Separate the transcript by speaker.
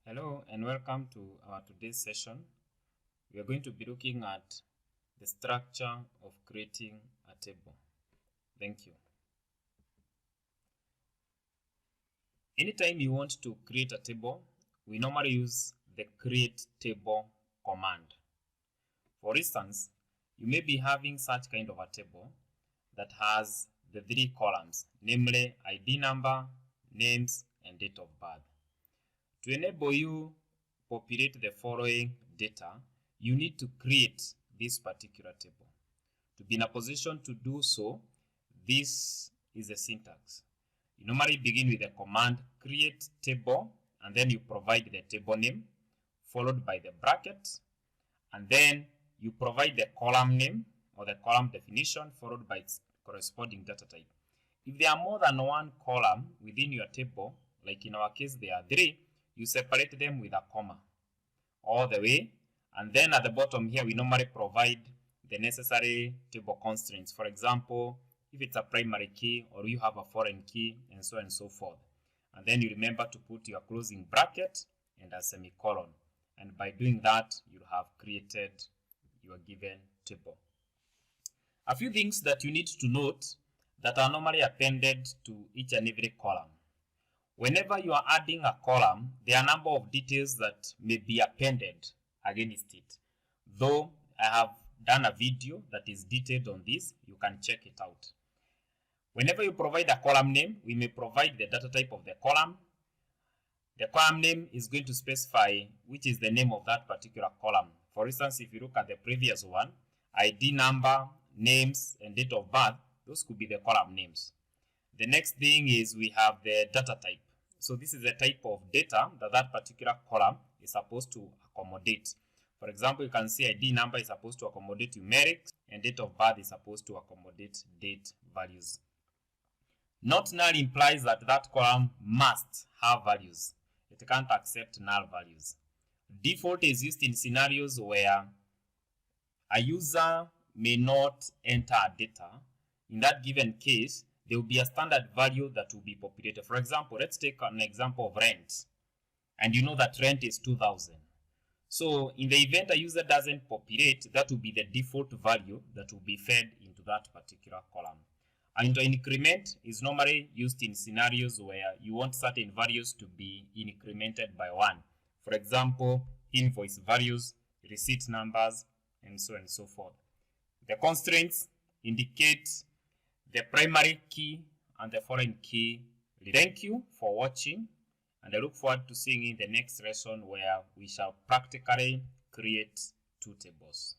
Speaker 1: Hello and welcome to our today's session. We are going to be looking at the structure of creating a table. Thank you. Anytime you want to create a table, we normally use the create table command. For instance, you may be having such kind of a table that has the three columns, namely ID number, names, and date of birth. To enable you populate the following data, you need to create this particular table. To be in a position to do so, this is the syntax. You normally begin with the command create table, and then you provide the table name, followed by the bracket, and then you provide the column name or the column definition, followed by its corresponding data type. If there are more than one column within your table, like in our case there are three, you separate them with a comma all the way, and then at the bottom here we normally provide the necessary table constraints. For example, if it's a primary key or you have a foreign key, and so on and so forth. And then you remember to put your closing bracket and a semicolon, and by doing that you have created your given table. A few things that you need to note that are normally appended to each and every column. Whenever you are adding a column, there are a number of details that may be appended against it. Though I have done a video that is detailed on this, you can check it out. Whenever you provide a column name, we may provide the data type of the column. The column name is going to specify which is the name of that particular column. For instance, if you look at the previous one, ID number, names, and date of birth, those could be the column names. The next thing is we have the data type. So this is the type of data that that particular column is supposed to accommodate. For example, you can see ID number is supposed to accommodate numerics, and date of birth is supposed to accommodate date values. Not null implies that that column must have values. It can't accept null values. Default is used in scenarios where a user may not enter data. In that given case, there will be a standard value that will be populated. For example, let's take an example of rent. And you know that rent is 2,000. So in the event a user doesn't populate, that will be the default value that will be fed into that particular column. And increment is normally used in scenarios where you want certain values to be incremented by 1. For example, invoice values, receipt numbers, and so on and so forth. The constraints indicate the primary key and the foreign key. Thank you for watching, and I look forward to seeing you in the next lesson where we shall practically create two tables.